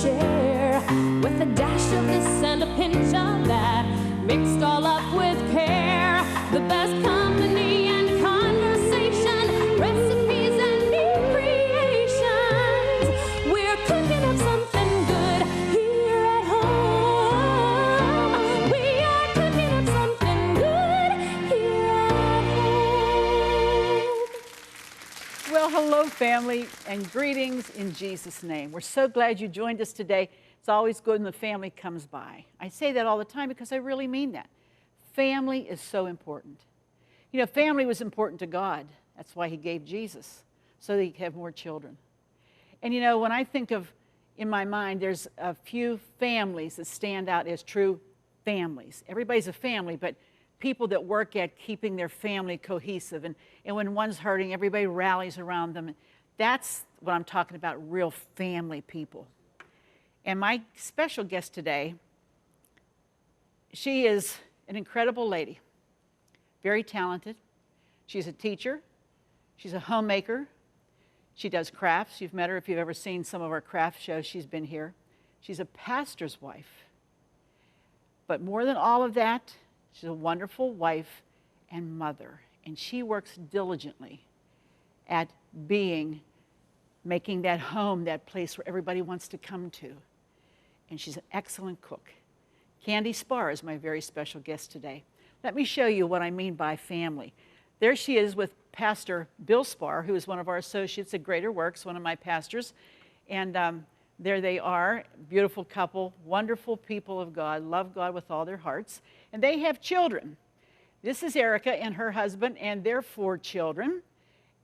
share, with a dash of this and a pinch of that, mixed all up with care. The best company and conversation, recipes and new creations. We're cooking up something good here at home. We are cooking up something good here at home. Well, hello, family, and greetings in Jesus' name. We're so glad you joined us today. It's always good when the family comes by. I say that all the time because I really mean that. Family is so important. You know, family was important to God. That's why he gave Jesus, so that he could have more children. And you know, when I think of, in my mind, there's a few families that stand out as true families. Everybody's a family, but people that work at keeping their family cohesive. And when one's hurting, everybody rallies around them. That's what I'm talking about, real family people. And my special guest today, she is an incredible lady, very talented. She's a teacher. She's a homemaker. She does crafts. You've met her if you've ever seen some of our craft shows. She's been here. She's a pastor's wife. But more than all of that, she's a wonderful wife and mother. And she works diligently at making that home, that place where everybody wants to come to. And she's an excellent cook. Candy Spar is my very special guest today. Let me show you what I mean by family. There she is with Pastor Bill Spar, who is one of our associates at Greater Works, one of my pastors. And there they are, beautiful couple, wonderful people of God, love God with all their hearts. And they have children. This is Erica and her husband and their 4 children.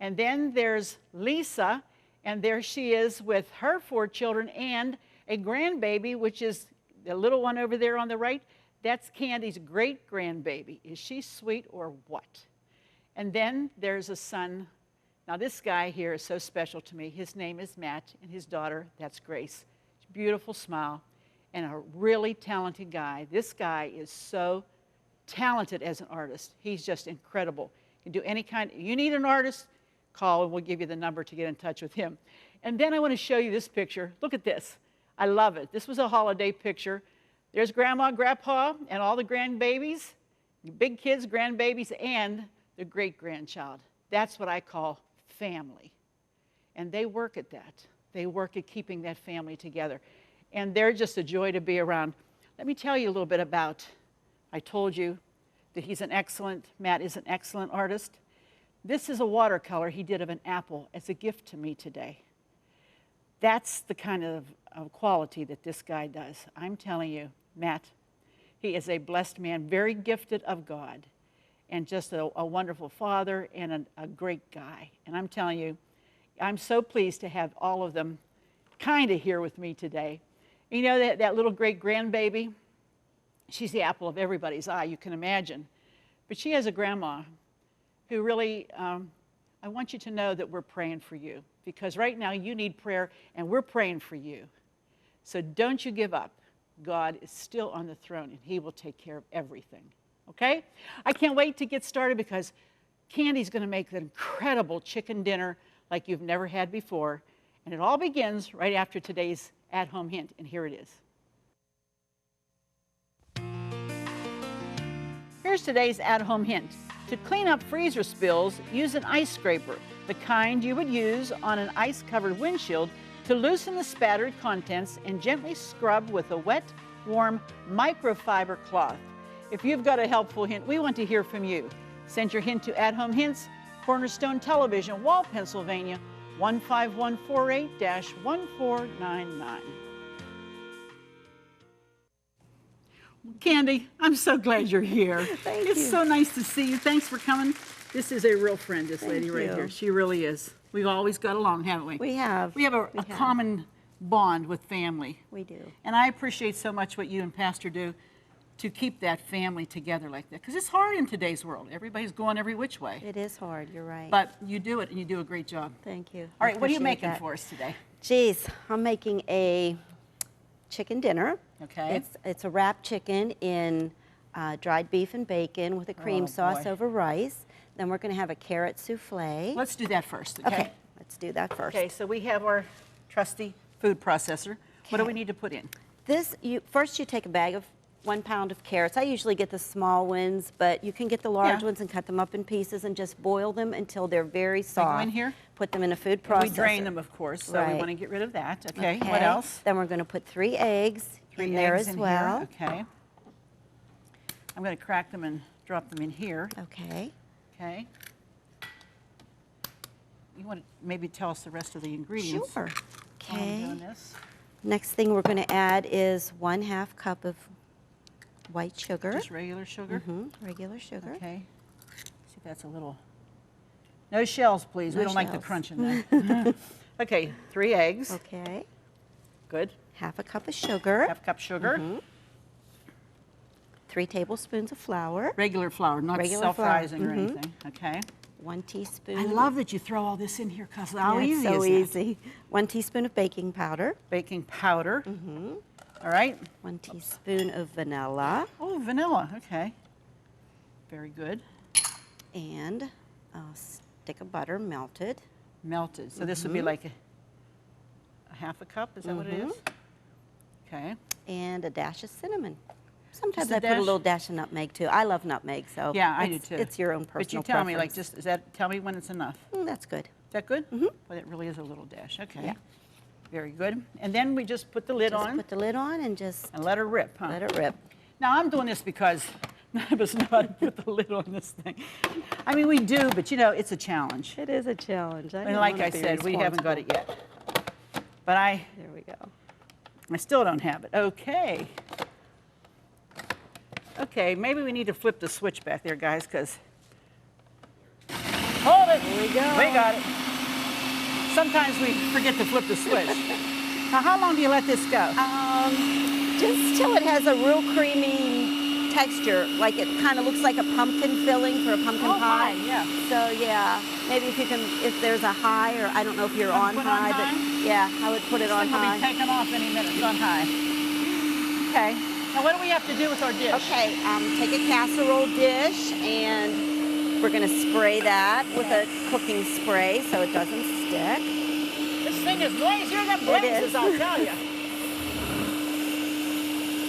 And then there's Lisa, and there she is with her 4 children and a grandbaby, which is the little one over there on the right. That's Candy's great-grandbaby. Is she sweet or what? And then there's a son. Now this guy here is so special to me. His name is Matt, and his daughter, that's Grace. Beautiful smile, and a really talented guy. This guy is so talented as an artist. He's just incredible. You can do any kind. You need an artist, call, and we'll give you the number to get in touch with him. And then I want to show you this picture. Look at this. I love it. This was a holiday picture. There's Grandma, Grandpa, and all the grandbabies, big kids, grandbabies, and the great-grandchild. That's what I call family. And they work at that. They work at keeping that family together. And they're just a joy to be around. Let me tell you a little bit about, I told you that Matt is an excellent artist. This is a watercolor he did of an apple as a gift to me today. That's the kind of quality that this guy does. I'm telling you, Matt, he is a blessed man, very gifted of God, and just a wonderful father and a great guy. And I'm telling you, I'm so pleased to have all of them kind of here with me today. You know, that little great-grandbaby, she's the apple of everybody's eye, you can imagine. But she has a grandma who really, I want you to know that we're praying for you, because right now you need prayer, and we're praying for you. So don't you give up. God is still on the throne, and he will take care of everything, okay? I can't wait to get started because Candy's going to make an incredible chicken dinner like you've never had before, and it all begins right after today's at-home hint, and here it is. Here's today's at-home hint. To clean up freezer spills, use an ice scraper, the kind you would use on an ice-covered windshield, to loosen the spattered contents and gently scrub with a wet, warm microfiber cloth. If you've got a helpful hint, we want to hear from you. Send your hint to At Home Hints, Cornerstone Television, Wall, Pennsylvania, 15148-1499. Candy, I'm so glad you're here. Thank you. It's so nice to see you. Thanks for coming. This is a real friend, this lady right here. She really is. We've always got along, haven't we? We have. We have a common bond with family. We do. And I appreciate so much what you and Pastor do to keep that family together like that. Because it's hard in today's world. Everybody's going every which way. It is hard, you're right. But you do it, and you do a great job. Thank you. All right, what are you making for us today? Geez, I'm making a chicken dinner. Okay. It's a wrapped chicken in dried beef and bacon with a cream sauce over rice. Then we're going to have a carrot souffle. Let's do that first, okay? Let's do that first. Okay, so we have our trusty food processor. What do we need to put in? This, first you take a bag of 1 pound of carrots. I usually get the small ones, but you can get the large ones and cut them up in pieces and just boil them until they're very soft. Go in here? Put them in a food processor. We drain them, of course, so we Right. want to get rid of that. Okay, what else? Then we're going to put 3 eggs in there as well. Okay. I'm going to crack them and drop them in here. Okay. Okay. You want to maybe tell us the rest of the ingredients? Sure. while I'm Okay. doing this. Next thing we're going to add is 1/2 cup of white sugar. Just regular sugar? Regular sugar. Okay. See if that's a little... No shells, please. No we don't like the shells. crunch in there. Okay, 3 eggs. Okay. Good. 1/2 cup of sugar. 1/2 cup sugar. 3 tablespoons of flour. Regular flour, not Regular self-rising flour. or anything. Okay. 1 teaspoon. I love that you throw all this in here because how Yeah, it's easy so is that? easy. 1 teaspoon of baking powder. Baking powder. All right. 1 teaspoon of vanilla. Oh, vanilla. Okay. Very good. And a stick of butter melted. Melted. So this would be like a 1/2 cup. Is that what it is? Okay. And a dash of cinnamon. Sometimes Just a I put a dash? little dash of nutmeg too. I love nutmeg, so Yeah, I do it's- too. It's your own personal But you tell me, like, preference. just is that? Tell me when it's enough. That's good. Is that good? But it really is a little dash. Okay. Yeah. Very good. And then we just put the lid Just on put the lid on and just and let her rip, huh? let it rip. Now I'm doing this because none of us know how to put the lid on this thing. I mean, we do, but you know, it's a challenge. It is a challenge. And like I said, we haven't got it yet. But There we go. I still don't have it. Okay. Okay, maybe we need to flip the switch back there, guys, because... Hold it! Here we go. We got it. Sometimes we forget to flip the switch. Now, how long do you let this go? Just till it has a real creamy texture, like it kind of looks like a pumpkin filling for a pumpkin Oh, pie. fine, yeah. So yeah, maybe if you can, if there's a high, or I don't know if you're on Put on high, high? but yeah, I would put it on This thing will high. be taken off any minute. It's on high. Okay. Now, what do we have to do with our dish? Okay, take a casserole dish and we're going to spray that with a cooking spray so it doesn't stick. This thing is noisier than It blazes, is. I'll tell you.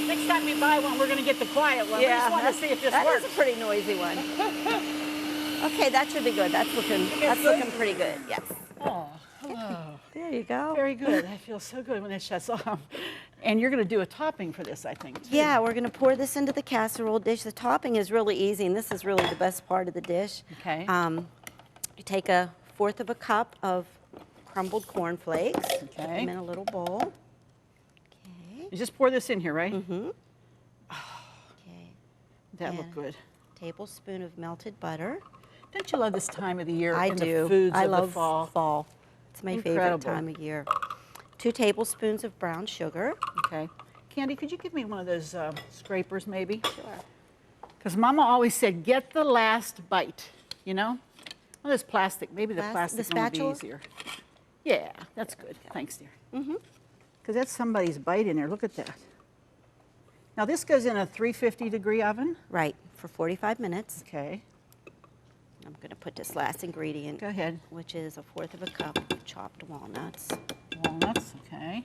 Next time we buy one, we're going to get the quiet one. We just want to see if this that works. is a pretty noisy one. Okay, that should be good. That's looking pretty good. Yes. Oh, hello. There you go. Very good. I feel so good when it shuts off. And you're going to do a topping for this, I think, too. Yeah, we're going to pour this into the casserole dish. The topping is really easy, and this is really the best part of the dish. Okay. You take 1/4 cup of crumbled cornflakes. Put Okay. them in a little bowl. Okay. You just pour this in here, right? Okay. That Yeah. looked good. Tablespoon of melted butter. Don't you love this time of the year? I and do. The foods I of love the fall. fall. It's my Incredible. favorite time of year. 2 tablespoons of brown sugar. Okay. Candy, could you give me one of those scrapers, maybe? Sure. Because Mama always said, get the last bite, you know? Well, this plastic, maybe the The plastic one would be spatula? easier. Yeah, that's good. Thanks, dear. Because that's somebody's bite in there. Look at that. Now, this goes in a 350-degree oven. Right, for 45 minutes. Okay. I'm going to put this last ingredient, Go ahead. which is 1/4 cup of chopped walnuts. Walnuts, okay.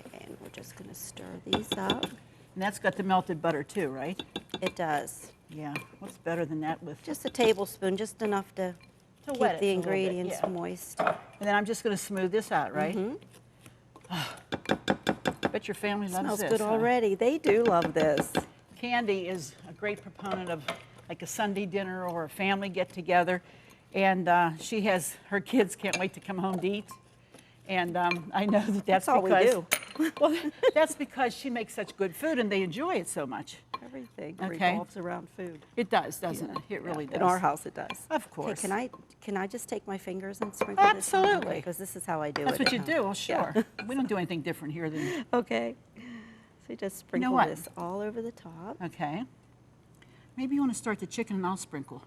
Okay, and we're just going to stir these up. And that's got the melted butter, too, right? It does. Yeah. What's better than that with... Just a tablespoon, just enough to To keep wet it the a little bit, ingredients yeah. moist. And then I'm just going to smooth this out, right? Bet your family loves Smells this. good huh? already. They do love this. Candy is a great proponent of like a Sunday dinner or a family get-together. And she has, her kids can't wait to come home to eat. And I know that that's all we because... do. Well, that's because she makes such good food and they enjoy it so much. Everything Okay. revolves around food. It does, doesn't it? It really does. In our house, it does. Of course. Okay, can I just take my fingers and sprinkle this? Absolutely. Because this is how I do That's it. what you at do, home. well, sure. Yeah. We don't do anything different here than... Okay. So you just sprinkle what? this all over the top. Okay. Maybe you want to start the chicken and I'll sprinkle.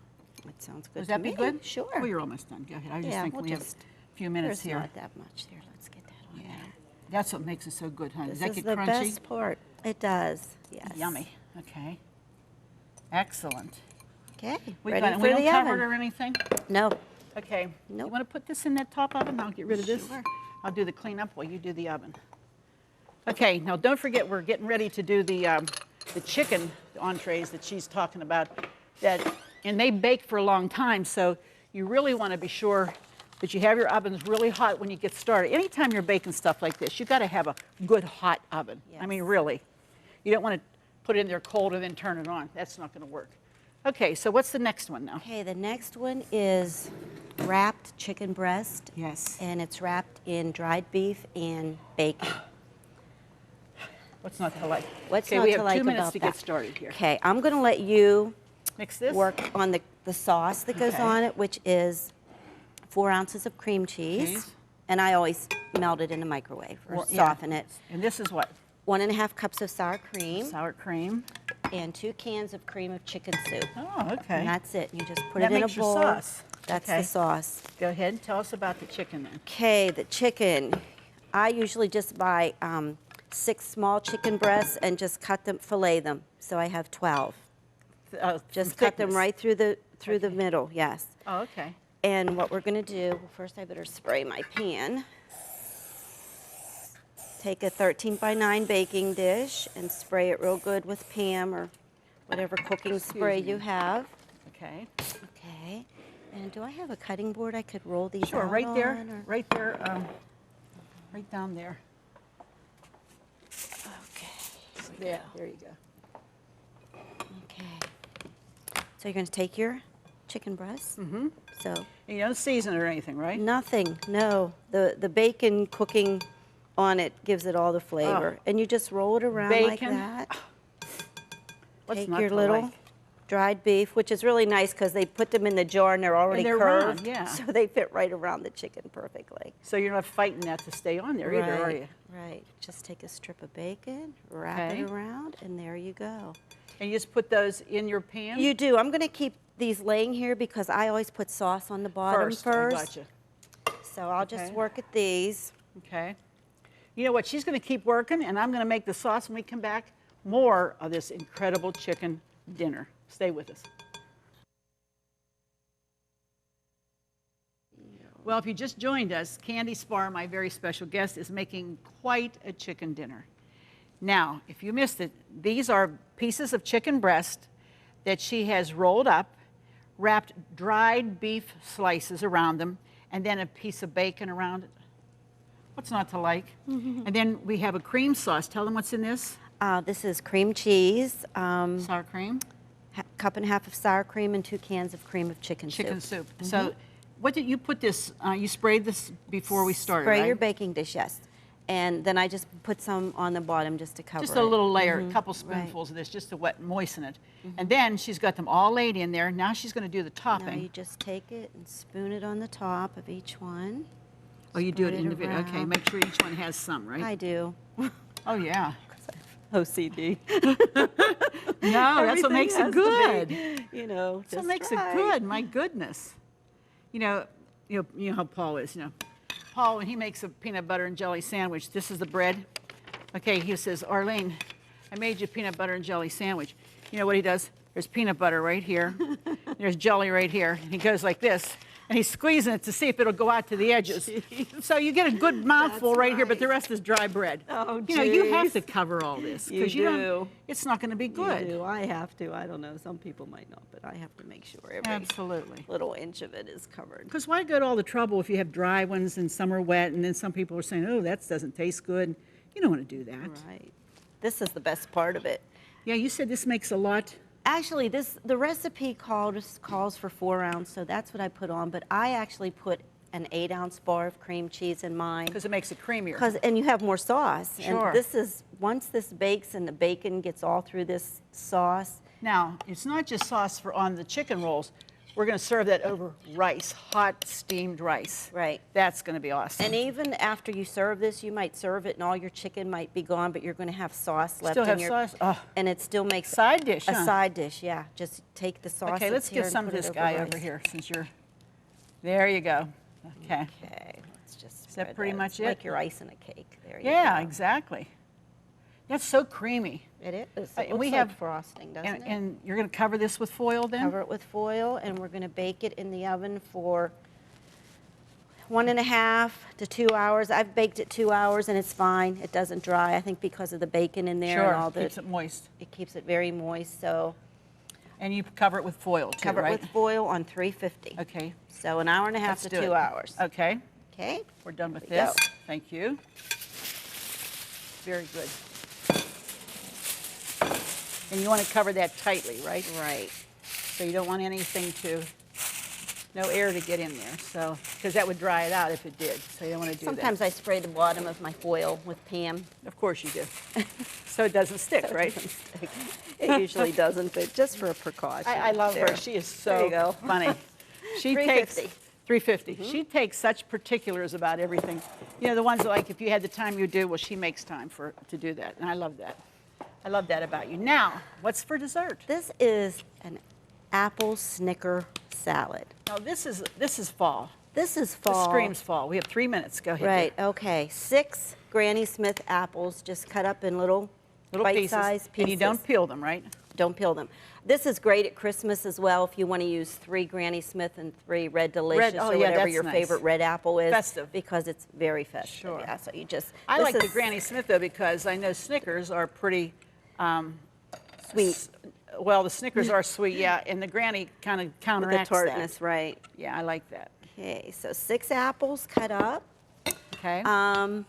That sounds good Does to that me. be good? Sure. Well, you're almost done. Go ahead. I just Yeah, think we'll we have just- a few minutes There's here. not that much there. Let's get that on Yeah. there. That's what makes it so good, honey. Does This that is get the crunchy? best part. It does. Yes. Yummy. Okay. Excellent. Okay. We Ready got it. for We don't the cover oven. it or anything? No. Okay. You Nope. want to put this in that top oven? I'll get rid of this. Sure. I'll do the cleanup while you do the oven. Okay, now don't forget we're getting ready to do the chicken entrees that she's talking about. And they bake for a long time, so you really want to be sure that you have your ovens really hot when you get started. Anytime you're baking stuff like this, you've got to have a good hot oven. Yes. I mean, really. You don't want to put it in there cold and then turn it on. That's not going to work. Okay, so what's the next one now? Okay, the next one is wrapped chicken breast. Yes. And it's wrapped in dried beef and bacon. What's not to like? What's okay, not we to have like 2 minutes about to that? get started here. Okay, I'm going to let you Mix this? work on the sauce that goes Okay. on it, which is 4 ounces of cream cheese. Cheese. And I always melt it in the microwave or Well, yeah. soften it. And this is what? 1.5 cups of sour cream Sour cream. and 2 cans of cream of chicken soup. Oh, okay. And that's it. You just put That it in a makes your bowl. sauce. That's Okay. the sauce. Go ahead and tell us about the chicken then. Okay, the chicken. I usually just buy 6 small chicken breasts and just fillet them. So I have 12. Just cut them right through the middle, yes. Oh, okay. And what we're going to do, well, first I better spray my pan. Take a 13 by 9 baking dish and spray it real good with Pam or whatever cooking spray you have. Okay. Okay. And do I have a cutting board I could roll these Sure, out right there, on, or- right there, right down there. Okay. There you go. Okay. So you're going to take your chicken breast. Mm-hmm. So And you don't season it or anything, right? nothing, no. The bacon cooking on it gives it all the flavor. And you just roll it around like Bacon? that. What's Take not your to little like? dried beef, which is really nice because they put them in the jar and they're already they're curved. round, yeah. So they fit right around the chicken perfectly. So you're not fighting that to stay on there either, are you? Right. Just take a strip of bacon, wrap Okay. it around, and there you go. And you just put those in your pan? You do. I'm going to keep these laying here because I always put sauce on the bottom first. I gotcha. So I'll just Okay. work at these. Okay. You know what? She's going to keep working, and I'm going to make the sauce when we come back. More of this incredible chicken dinner. Stay with us. Well, if you just joined us, Candy Spar, my very special guest, is making quite a chicken dinner. Now, if you missed it, these are pieces of chicken breast that she has rolled up, wrapped dried beef slices around them, and then a piece of bacon around it. What's not to like? And then we have a cream sauce. Tell them what's in this. This is cream cheese, Sour cream. cup and a half of sour cream, and 2 cans of cream of chicken Chicken soup. soup. So what did you put this, you sprayed this before we started, Spray right? your baking dish, yes. And then I just put some on the bottom just to cover Just it. a little layer, a couple spoonfuls of this just to moisten it. And then she's got them all laid in there. Now she's going to do the Now topping. you just take it and spoon it on the top of each one. Oh, you do it spread it individually. Okay, around. make sure each one has some, right? I do. Oh, yeah. OCD. No, that's what makes it good. You know, That's what just makes it right. good. My goodness. You know how Paul is. Paul, when he makes a peanut butter and jelly sandwich, this is the bread. Okay, he says, Arlene, I made you a peanut butter and jelly sandwich. You know what he does? There's peanut butter right here. There's jelly right here. And he goes like this. And he's squeezing it to see if it'll go out to the edges. So you get a good mouthful right here, but the rest is dry bread. Oh, you have geez. to cover all this. You 'cause do. don't- It's not going to be You good. do. I have to. I don't know. Some people might not, but I have to make sure every Absolutely. little inch of it is covered. Because why go to all the trouble if you have dry ones and some are wet, and then some people are saying, oh, that doesn't taste good. You don't want to do that. Right. This is the best part of it. Yeah, you said this makes a lot. Actually, the recipe calls for 4 ounce, so that's what I put on. But I actually put an 8-ounce bar of cream cheese in mine. Because it makes it creamier. And you have more sauce. Sure. And this is, once this bakes and the bacon gets all through this sauce. Now, it's not just sauce on the chicken rolls. We're going to serve that over rice, hot steamed rice. Right. That's going to be awesome. And even after you serve this, you might serve it and all your chicken might be gone, but you're going to have sauce left Still in have your... sauce? Oh. And it still makes... Side dish, A huh? side dish, yeah. Just take the sauce Okay, that's let's here get and some of put it this over guy rice. over here since you're. There you go. Okay. Okay, let's just Is that spread pretty It's much it? like your ice in a cake. There you Yeah, go. exactly. That's so creamy. It is. It And looks we like have- frosting, doesn't it? And you're going to cover this with foil then? Cover it with foil, and we're going to bake it in the oven for 1.5 to 2 hours. I've baked it 2 hours and it's fine. It doesn't dry. I think because of the bacon in there Sure, and all the. keeps it moist. It keeps it very moist. So And you cover it with foil too, cover right? it with foil on 350. Okay. So 1.5 Let's to do 2 it. hours. Okay. Okay. We're done with There we this. go. Thank you. Very good. And you want to cover that tightly, right? Right. So you don't want anything to, no air to get in there. So, because that would dry it out if it did. So you don't want to do Sometimes that. I spray the bottom of my foil with Pam. Of course you do. So it doesn't stick, So it right? doesn't stick. It usually doesn't, but just for a precaution. I love There. her. She is There you so go. funny. She 350. takes 350. She takes such particulars about everything. You know, the ones that, like if you had the time you do, well, she makes time to do that, and I love that. I love that about you. Now, what's for dessert? This is an apple Snicker salad. Now, this is fall. This is fall. This screams fall. We have 3 minutes. Go ahead. Right, okay. 6 Granny Smith apples, just cut up in little bite-sized pieces. And you don't peel them, right? Don't peel them. This is great at Christmas as well if you want to use 3 Granny Smith and 3 Red Delicious oh, or yeah, whatever that's your nice. favorite red apple is. Festive. Because it's very festive. Sure. Yeah, so you just. I this like the is Granny Smith, though, because I know Snickers are pretty sweet. Well, the Snickers are sweet, yeah, and the Granny kind of With the counteracts tartness, that. right. Yeah, I like that. Okay, so 6 apples cut up. Okay. Um,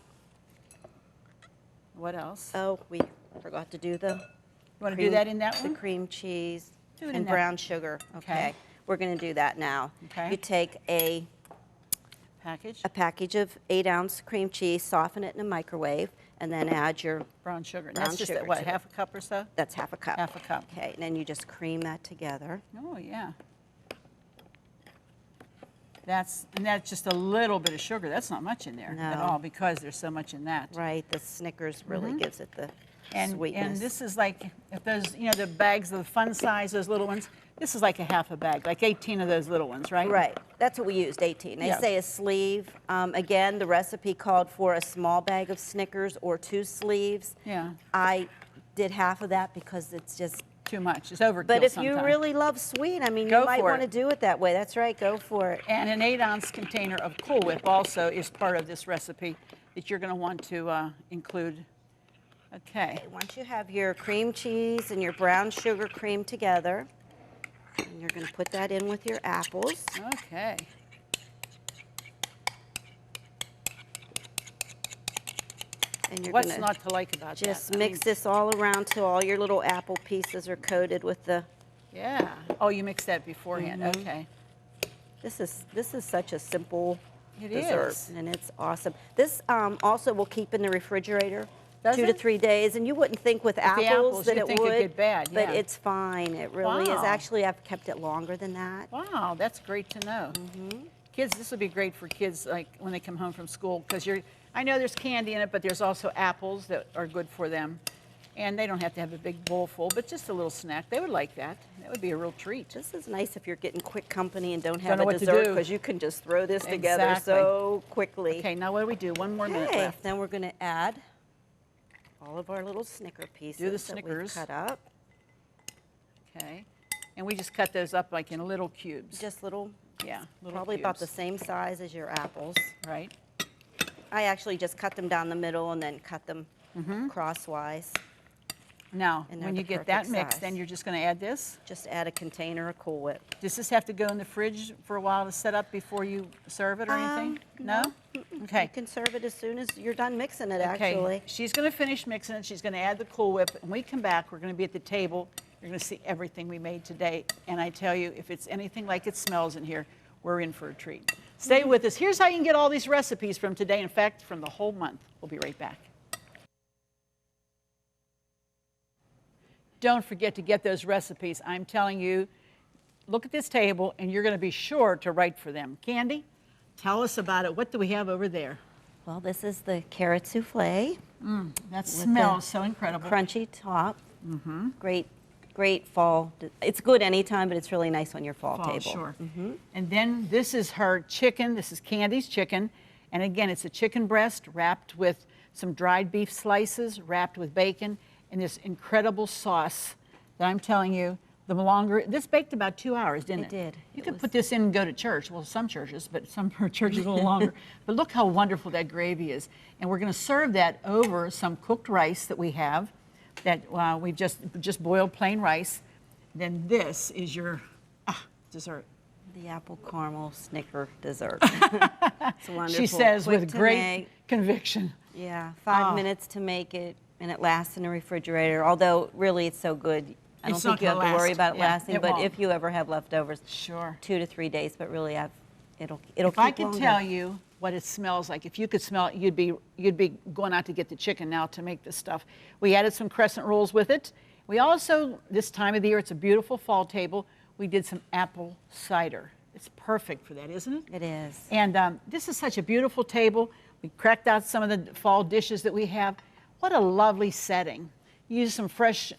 What else? oh, we forgot to do the You want to do that in that the one? cream cheese Do it in and that- brown sugar. Okay. Okay. We're going to do that now. Okay. You take a Package, package of 8-ounce cream cheese, soften it in a microwave, and then add your, brown sugar. And brown that's just, sugar what, to it. half a cup or so? that's half a cup. Half a cup. Okay, and then you just cream that together. Oh, yeah. And that's just a little bit of sugar. That's not much in there at No. all because there's so much in that. Right, the Snickers really gives it the And sweetness. this is like, if those, you know, the bags, the fun size, those little ones, this is like a half a bag, like 18 of those little ones, right? Right, that's what we used, 18. They Yeah. say a sleeve. Again, the recipe called for a small bag of Snickers or 2 sleeves. Yeah, I did half of that because it's just. too much. It's overkill But if sometimes. you really love sweet, I mean, Go you might for want to it. do it that way. That's right, go for it. And an 8-ounce container of Cool Whip also is part of this recipe that you're going to want to include. Okay. Okay, once you have your cream cheese and your brown sugar cream together, and you're going to put that in with your apples. Okay. And you're What's going not to like about that? just I mix mean, this all around till all your little apple pieces are coated with the. Yeah. Oh, you mix that beforehand. Mm-hmm. Okay. This is such a simple It dessert, is. and it's awesome. This also will keep in the refrigerator Does 2 to it? 3 days, and you wouldn't think with the apples apples, that you'd it think it'd would, get bad, but yeah. it's fine. It really is. Wow. Actually, I've kept it longer than that. Wow, that's great to know. Kids, this would be great for kids like when they come home from school because I know there's candy in it, but there's also apples that are good for them. And they don't have to have a big bowl full, but just a little snack. They would like that. That would be a real treat. This is nice if you're getting quick company and don't have know a what to dessert do. because you can just throw this together Exactly. so quickly. Okay, now what do we do? One more minute Okay, left. then we're going to add all of our little Snicker pieces the that Snickers. we've cut up. Okay. And we just cut those up like in little cubes. Just little, Yeah, little probably about the cubes. same size as your apples. Right. I actually just cut them down the middle and then cut them crosswise. Now, And they're when the you get that perfect mixed, size. then you're just going to add this. Just add a container of Cool Whip. Does this have to go in the fridge for a while to set up before you serve it or anything? No? Okay. You can serve it as soon as you're done mixing it, Okay, actually. she's going to finish mixing it. She's going to add the Cool Whip. When we come back, we're going to be at the table. You're going to see everything we made today. And I tell you, if it's anything like it smells in here, we're in for a treat. Stay with us. Here's how you can get all these recipes from today. In fact, from the whole month. We'll be right back. Don't forget to get those recipes. I'm telling you, look at this table, and you're going to be sure to write for them. Candy, tell us about it. What do we have over there? Well, this is the carrot souffle. That smells so incredible. Crunchy top. Great fall. It's good anytime, but it's really nice on your fall table. Sure. And then this is her chicken. This is Candy's chicken. And again, it's a chicken breast wrapped with some dried beef slices, wrapped with bacon, and this incredible sauce that I'm telling you, the longer, this baked about 2 hours, didn't it? It did. You It could was- put this in and go to church. Well, some churches, but some churches a little longer. But look how wonderful that gravy is. And we're going to serve that over some cooked rice that we have, that we've just boiled plain rice. Then this is your dessert. The apple caramel Snicker dessert. It's wonderful. She says Quick with to great make. conviction. Yeah, 5 minutes to make it, and it lasts in the refrigerator. Although, really, it's so good. I don't It's not think you have gonna to worry last. about it Yeah, lasting. it But won't. if you ever have leftovers, Sure. 2 to 3 days. But really, it'll If keep I could longer. tell you what it smells like, if you could smell it, you'd be going out to get the chicken now to make this stuff. We added some crescent rolls with it. We also, this time of the year, it's a beautiful fall table, we did some apple cider. It's perfect for that, isn't it? It is. And this is such a beautiful table. We cracked out some of the fall dishes that we have. What a lovely setting. Use some fresh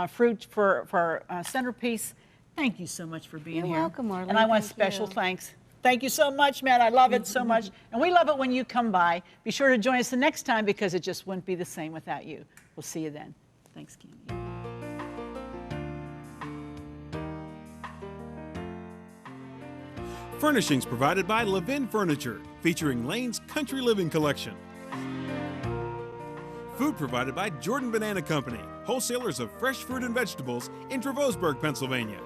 fruit for our centerpiece. Thank you so much for being You're here. welcome, Arlene. And I want Thank special you. thanks. Thank you so much, Matt. I love it so much. And we love it when you come by. Be sure to join us the next time because it just wouldn't be the same without you. We'll see you then. Thanks, Candy. Furnishings provided by Levin Furniture, featuring Lane's Country Living Collection. Food provided by Jordan Banana Company, wholesalers of fresh fruit and vegetables in Trevosburg, Pennsylvania.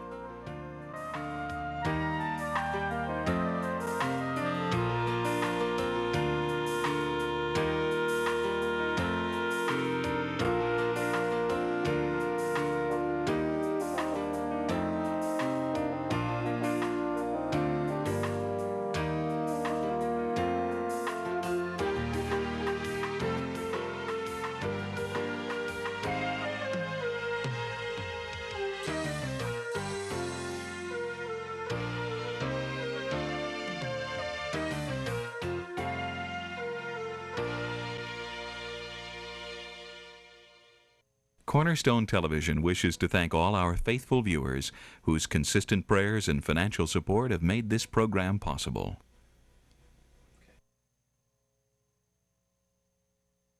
Cornerstone Television wishes to thank all our faithful viewers whose consistent prayers and financial support have made this program possible.